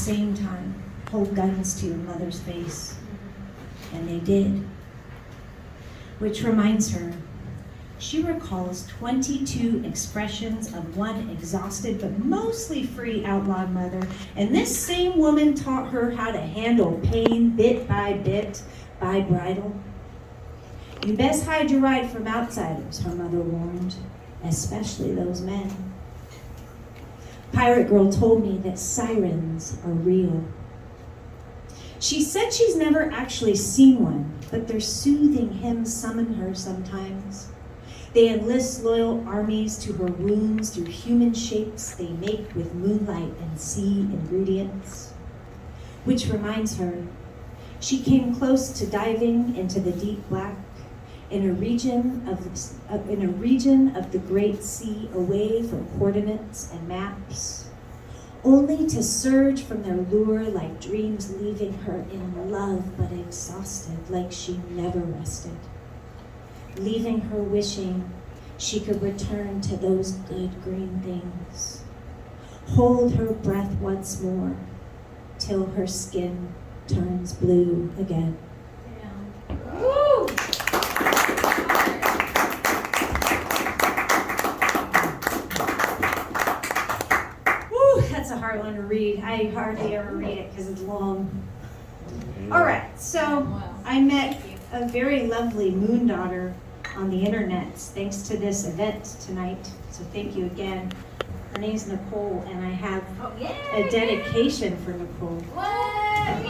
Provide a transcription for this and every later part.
same time, hold guns to your mother's face. And they did. Which reminds her, she recalls 22 expressions of one exhausted but mostly free outlawed mother, and this same woman taught her how to handle pain bit by bit by bridle. You best hide your ride from outsiders, her mother warned, especially those men. Pirate Girl told me that sirens are real. She said she's never actually seen one, but their soothing hymns summon her sometimes. They enlist loyal armies to her wounds through human shapes they make with moonlight and sea ingredients. Which reminds her, she came close to diving into the deep black in a region of the great sea away from coordinates and maps, only to surge from their lure like dreams leaving her in love but exhausted, like she never rested, leaving her wishing she could return to those good green things, hold her breath once more till her skin turns blue again. Yeah. Woo! That's a hard one to read. I hardly ever read it because it's long. All right, so I met a very lovely moon daughter on the internet thanks to this event tonight. So thank you again. Her name's Nicole, and I have a dedication for Nicole. What?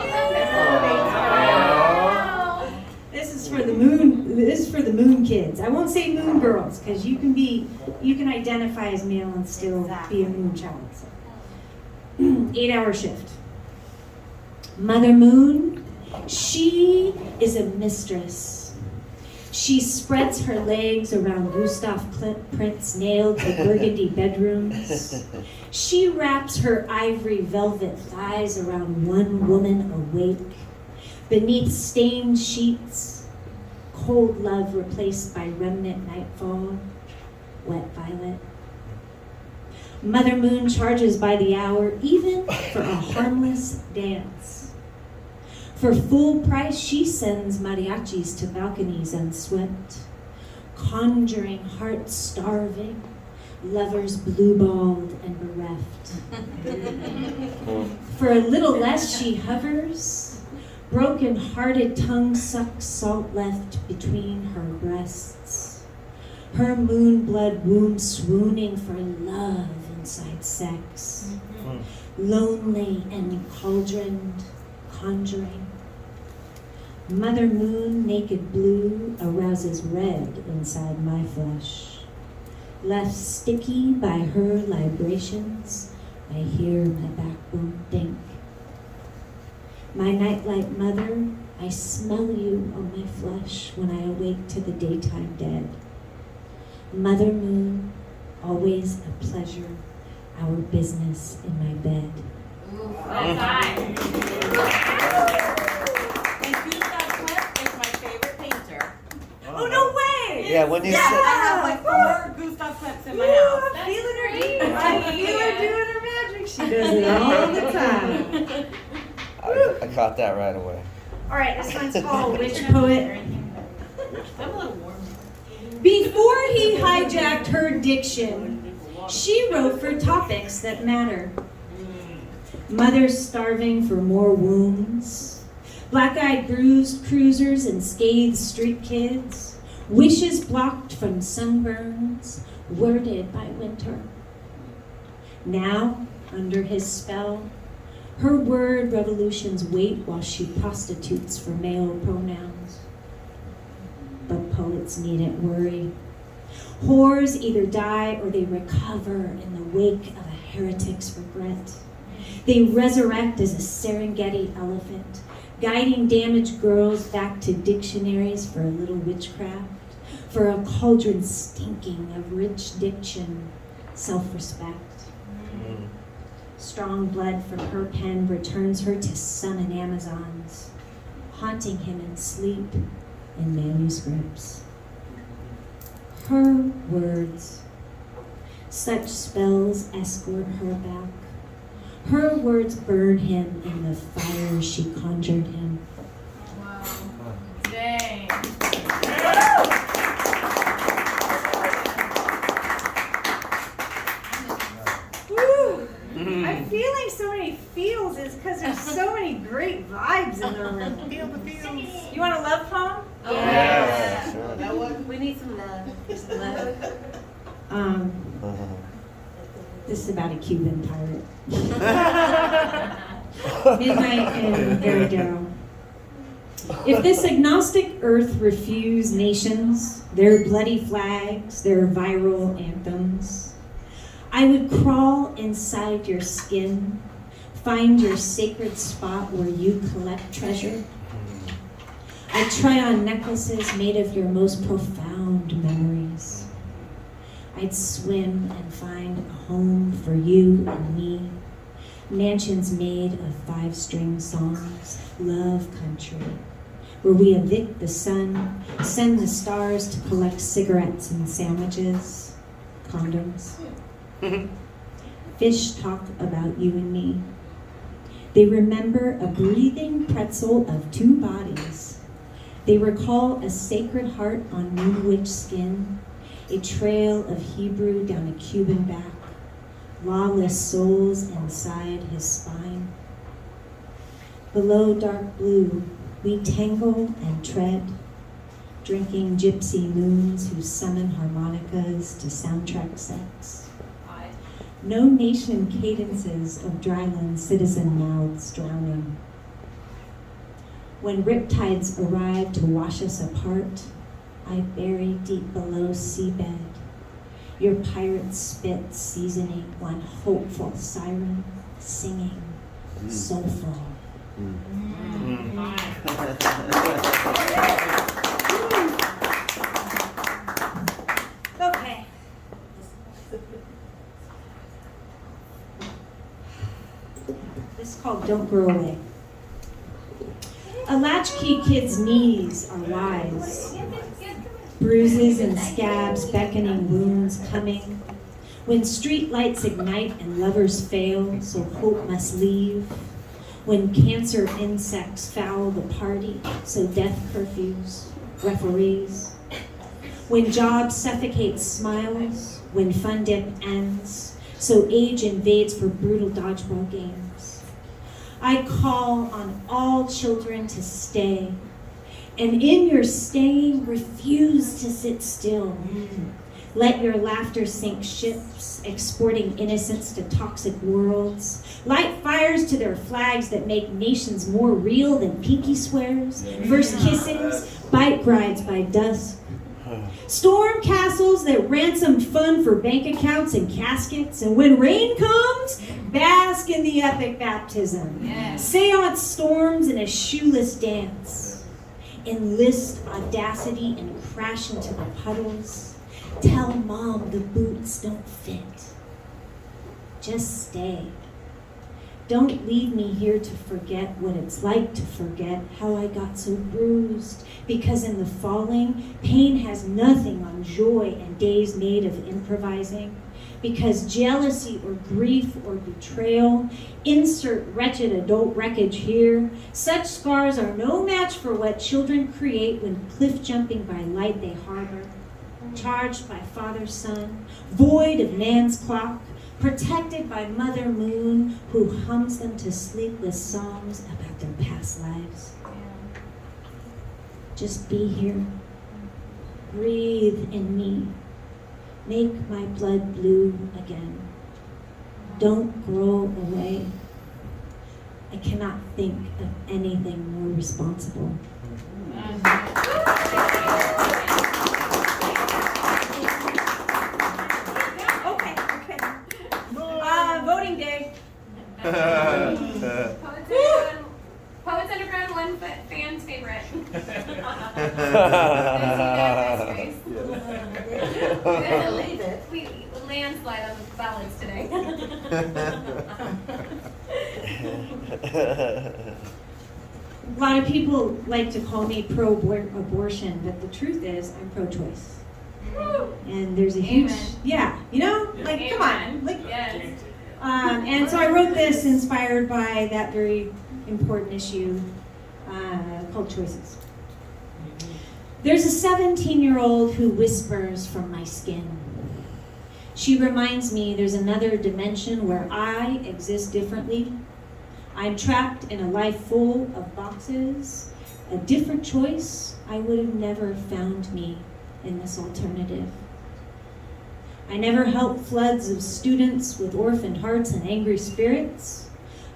This is for the moon. This is for the moon kids. I won't say moon girls because you can identify as male and still be a moon child. So. 8-hour shift. Mother Moon, she is a mistress. She spreads her legs around Gustav Klimt prints nailed to burgundy bedrooms. She wraps her ivory velvet thighs around one woman awake. Beneath stained sheets, cold love replaced by remnant nightfall, wet violet. Mother Moon charges by the hour, even for a harmless dance. For full price, she sends mariachis to balconies unswept, conjuring hearts starving, lovers blue-balled and bereft. For a little less, she hovers, broken-hearted tongue sucks salt left between her breasts. Her moon blood womb swooning for love inside sex, lonely and cauldroned, conjuring. Mother Moon, naked blue, arouses red inside my flesh. Left sticky by her libations, I hear my backbone think. My nightlight mother, I smell you on my flesh when I awake to the daytime dead. Mother Moon, always a pleasure, our business in my bed. Ooh, high. And Gustav Klimt is my favorite painter. Oh, no way! Yeah, when you Yeah, said, I have like 4 Gustav Klimts in my house. I'm feeling her great. deep. I feel her doing her magic. She does it all the time. I caught that right away. All right, this one's called Witch Poet. I'm a little warm. Before he hijacked her diction, she wrote for topics that matter. Mothers starving for more wounds, black-eyed bruised cruisers and scathed street kids, wishes blocked from sunburns, worded by winter. Now, under his spell, her word revolutions wait while she prostitutes for male pronouns. But poets needn't worry. Whores either die or they recover in the wake of a heretic's regret. They resurrect as a Serengeti elephant, guiding damaged girls back to dictionaries for a little witchcraft, for a cauldron stinking of rich diction, self-respect. Strong blood from her pen returns her to sun and Amazons, haunting him in sleep in manuscripts. Her words, such spells escort her back, Her words burn him in the fire she conjured him. Wow. Dang. Woo! I'm feeling so many feels is because there's so many great vibes in the room. Feel the feels. You want a love poem? Yeah, sure. That one, we need some love. Just love. This is about a Cuban pirate. Midnight in Veradero. If this agnostic earth refuse nations, their bloody flags, their viral anthems, I would crawl inside your skin, find your sacred spot where you collect treasure. I'd try on necklaces made of your most profound memories. I'd swim and find a home for you and me. Mansions made of 5-string songs, love country, where we evict the sun, send the stars to collect cigarettes and sandwiches, condoms. Fish talk about you and me. They remember a breathing pretzel of 2 bodies. They recall a sacred heart on moon-witch skin, a trail of Hebrew down a Cuban back, lawless souls inside his spine. Below dark blue, we tangle and tread, drinking gypsy moons who summon harmonicas to soundtrack sex. No nation cadences of dryland citizen mouths drowning. When riptides arrive to wash us apart, I bury deep below seabed. Your pirate spit seasoning one hopeful siren, singing, soulful. Okay. This is called Don't Grow Away. A latchkey kid's knees are wise. Bruises and scabs, beckoning wounds coming. When street lights ignite and lovers fail, so hope must leave. When cancer insects foul the party, so death curfews, referees. When jobs suffocate smiles, when fun dip ends, so age invades for brutal dodgeball games. I call on all children to stay, and in your staying, refuse to sit still. Let your laughter sink ships, exporting innocence to toxic worlds. Light fires to their flags that make nations more real than pinky swears. First kissings, bike rides by dusk. Storm castles that ransom fun for bank accounts and caskets. And when rain comes, bask in the epic baptism. Yeah. Seance storms in a shoeless dance. Enlist audacity and crash into the puddles. Tell mom the boots don't fit. Just stay. Don't leave me here to forget what it's like to forget how I got so bruised. Because in the falling, pain has nothing on joy and days made of improvising. Because jealousy or grief or betrayal, insert wretched adult wreckage here, such scars are no match for what children create when cliff jumping by light they harbor. Charged by father son, void of Nan's clock, protected by Mother Moon, who hums them to sleepless songs about their past lives. Just be here. Breathe in me. Make my blood blue again. Don't grow away. I cannot think of anything more responsible. Okay. Voting day. Poets Underground one fan's favorite. Believe it. We landslide on the ballots today. A lot of people like to call me pro-abortion, but the truth is I'm pro-choice. And there's a huge, Amen. yeah, you know, like, come on. Amen. Like, Yes. And so I wrote this inspired by that very important issue called choices. There's a 17-year-old who whispers from my skin. She reminds me there's another dimension where I exist differently. I'm trapped in a life full of boxes. A different choice, I would have never found me in this alternative. I never help floods of students with orphaned hearts and angry spirits.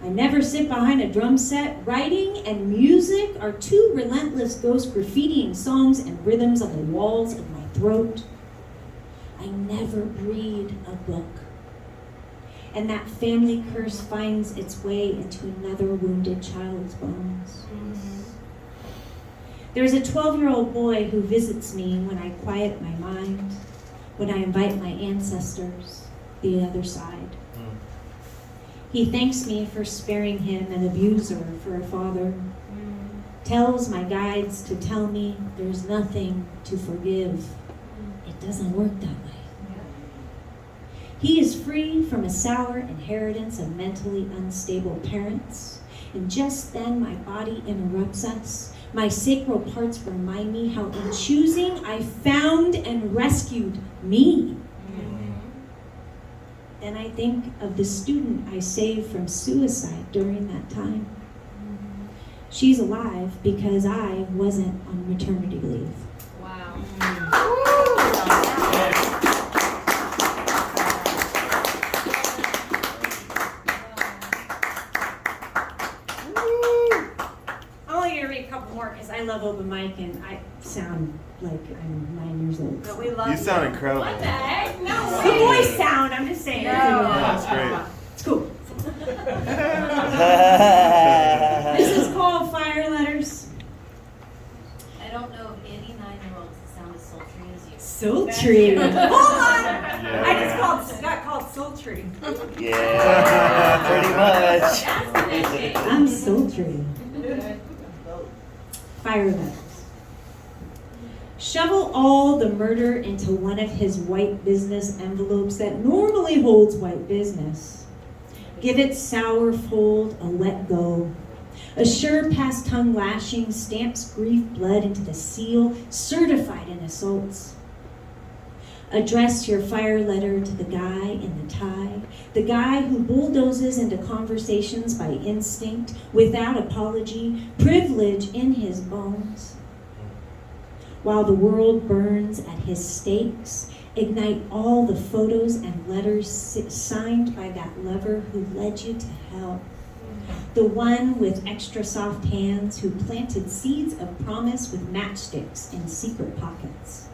I never sit behind a drum set. Writing and music are two relentless ghosts graffitiing songs and rhythms on the walls of my throat. I never read a book. And that family curse finds its way into another wounded child's bones. There's a 12-year-old boy who visits me when I quiet my mind, when I invite my ancestors, the other side. He thanks me for sparing him an abuser for a father, tells my guides to tell me there's nothing to forgive. It doesn't work that way. He is free from a sour inheritance of mentally unstable parents. And just then my body interrupts us. My sacral parts remind me how in choosing I found and rescued me. Then I think of the student I saved from suicide during that time. She's alive because I wasn't on maternity leave. Wow. I'm only going to read a couple more because I love open mic and I sound like I'm 9 years old. But we love You sound incredible. What the heck? No Good way. voice sound, I'm just saying. That's great. It's cool. This is called Fire Letters. I don't know of any 9-year-olds that sound as sultry as you. Sultry. Hold on. Yeah. I just got called sultry. Yeah, pretty much. That's the name. I'm sultry. Fire Letters. Shovel all the murder into one of his white business envelopes that normally holds white business. Give it sour fold a let go. A sure past tongue lashing stamps grief blood into the seal, certified in assaults. Address your fire letter to the guy in the tie, the guy who bulldozes into conversations by instinct, without apology, privilege in his bones. While the world burns at his stakes, ignite all the photos and letters signed by that lover who led you to hell. The one with extra soft hands who planted seeds of promise with matchsticks in secret pockets.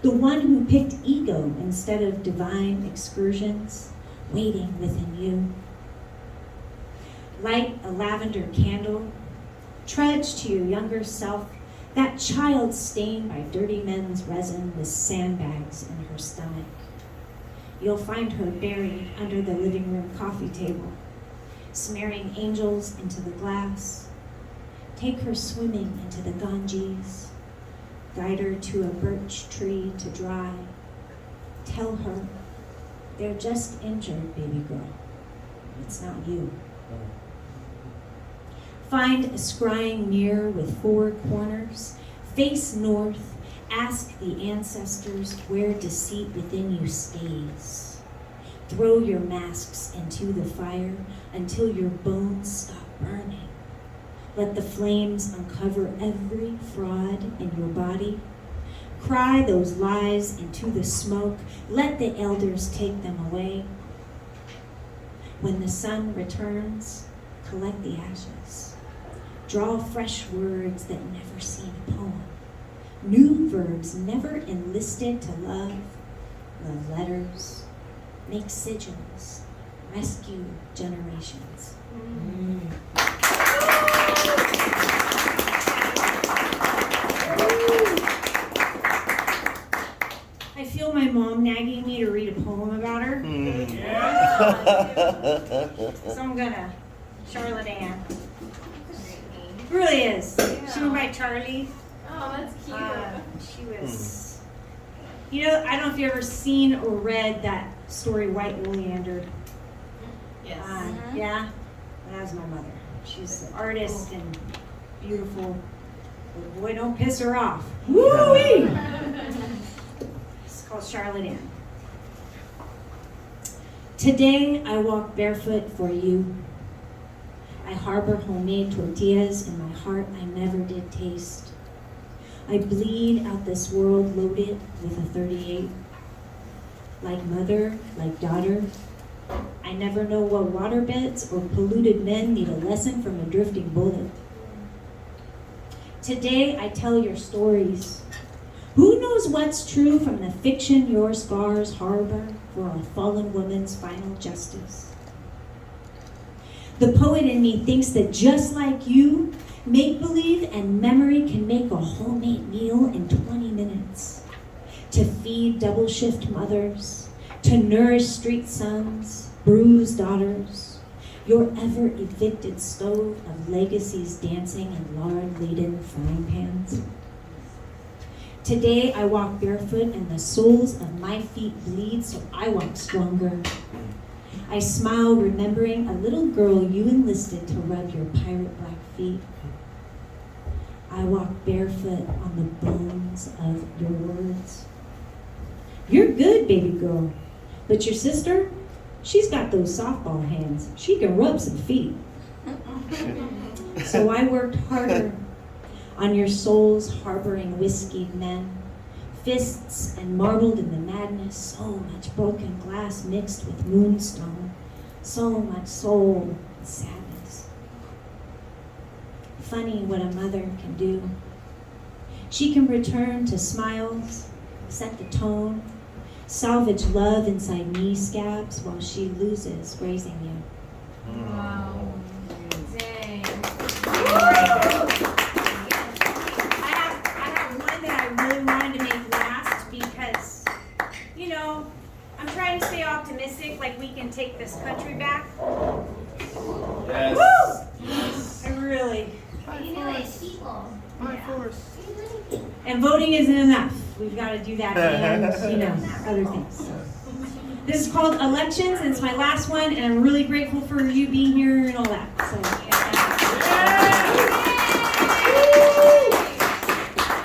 The one who picked ego instead of divine excursions, waiting within you. Light a lavender candle, trudge to your younger self, that child stained by dirty men's resin with sandbags in her stomach. You'll find her buried under the living room coffee table, smearing angels into the glass. Take her swimming into the Ganges. Guide her to a birch tree to dry. Tell her, they're just injured, baby girl. It's not you. Find a scrying mirror with 4 corners. Face north. Ask the ancestors where deceit within you stays. Throw your masks into the fire until your bones stop burning. Let the flames uncover every fraud in your body. Cry those lies into the smoke. Let the elders take them away. When the sun returns, collect the ashes. Draw fresh words that never seen a poem. New verbs never enlisted to love. Love letters. Make sigils. Rescue generations. I feel my mom nagging me to read a poem about her. So I'm gonna. Charlotte Ann. It really is. She went by Charlie. Oh, that's cute. She was, you know, I don't know if you've ever seen or read that story, White Oleander. Yes. Yeah, that was my mother. She's an artist and beautiful. But boy, don't piss her off. Woo-wee! It's called Charlotte Ann. Today I walk barefoot for you. I harbor homemade tortillas in my heart I never did taste. I bleed out this world loaded with a 38. Like mother, like daughter, I never know what waterbeds or polluted men need a lesson from a drifting bullet. Today I tell your stories. Who knows what's true from the fiction your scars harbor for a fallen woman's final justice? The poet in me thinks that just like you, make-believe and memory can make a homemade meal in 20 minutes. To feed double-shift mothers, to nourish street sons, bruised daughters, your ever-evicted stove of legacies dancing in lard-laden frying pans. Today I walk barefoot and the soles of my feet bleed, so I walk stronger. I smile remembering a little girl you enlisted to rub your pirate black feet. I walk barefoot on the bones of your words. You're good, baby girl, but your sister, she's got those softball hands. She can rub some feet. So I worked harder on your souls harboring whiskeyed men, fists and marbled in the madness, so much broken glass mixed with moonstone, so much soul and sadness. Funny what a mother can do. She can return to smiles, set the tone, salvage love inside knee scabs while she loses raising you. Wow. Dang. I have one that I really wanted to make last because, you know, I'm trying to stay optimistic, like we can take this country back. Yes. Woo! Yes. I really. You know, it's people. And voting isn't enough. We've got to do that and, you know, other things. So. This is called Elections, and it's my last one, and I'm really grateful for you being here and all that. So.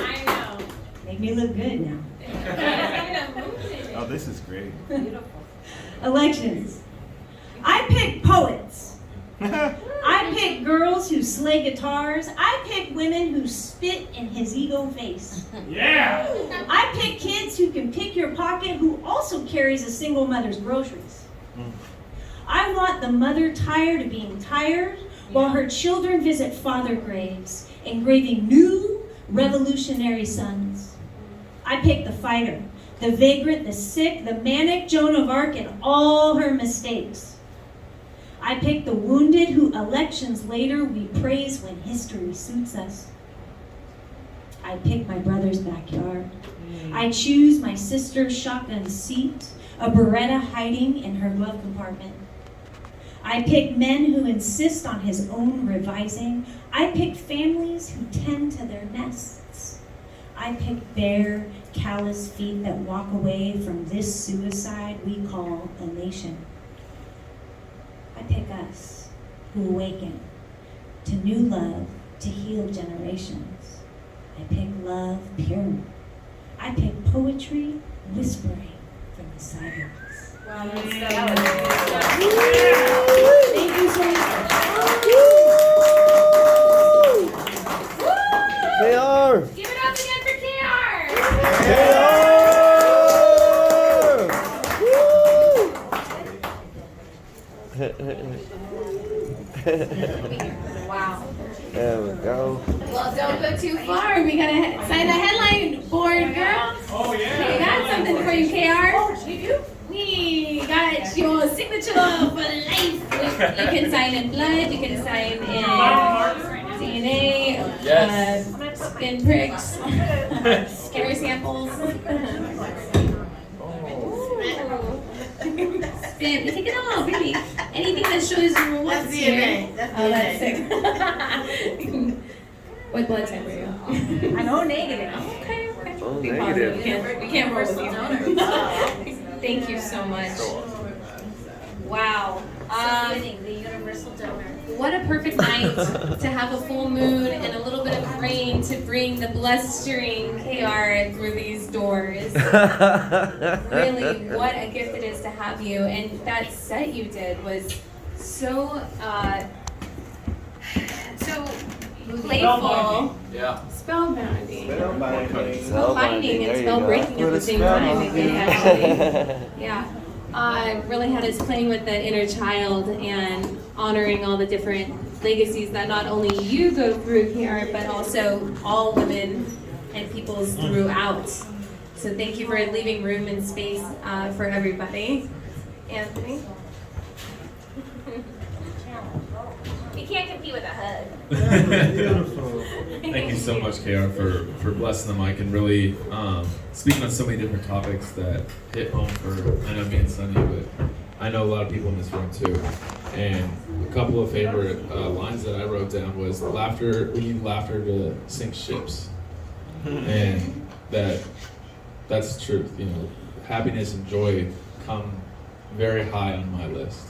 I know. Make me look good now. Oh, this is great. Elections. I pick poets. I pick girls who slay guitars. I pick women who spit in his ego face. Yeah. I pick kids who can pick your pocket who also carries a single mother's groceries. I want the mother tired of being tired while her children visit father graves, engraving new revolutionary sons. I pick the fighter, the vagrant, the sick, the manic Joan of Arc and all her mistakes. I pick the wounded who elections later we praise when history suits us. I pick my brother's backyard. I choose my sister's shotgun seat, a Beretta hiding in her glove compartment. I pick men who insist on his own revising. I pick families who tend to their nests. I pick bare, callous feet that walk away from this suicide we call a nation. I pick us, who awaken to new love, to heal generations. I pick love pure. I pick poetry whispering from the silence. Wow, that's Thank you so much. KR! Give it up again for KR! KR! Wow. There we go. Well, don't go too far. We gotta sign the headline board, girl. Oh, yeah. We got something for you, KR. Oh, you do? We got your signature for life. You can sign in blood, you can sign in DNA, skin pricks, scary samples. Spin, take it all, baby. Anything that shows you what's here. That's sick. What blood type are you? I'm O negative. Okay. Oh, Be negative. positive. We can't roll with you. Thank you so much. Wow. fitting, the universal donor. What a perfect night to have a full moon and a little bit of rain to bring the blustering KR through these doors. Really, what a gift it is to have you. And that set you did was so playful. Yeah. Spellbinding. Spellbinding. Spellbinding and There you spell go. breaking at Put the a same spell time, on I it. think, actually. Yeah. Really had us playing with the inner child and honoring all the different legacies that not only you go through here, but also all women and peoples throughout. So thank you for leaving room and space for everybody. Anthony? You can't compete with a hug. Thank you so much, KR, for blessing the mic and really speaking on so many different topics that hit home for, I know me and Sunny, but I know a lot of people in this room too. And a couple of favorite lines that I wrote down was laughter, we need laughter to sink ships. And that's the truth, you know, happiness and joy come very high on my list.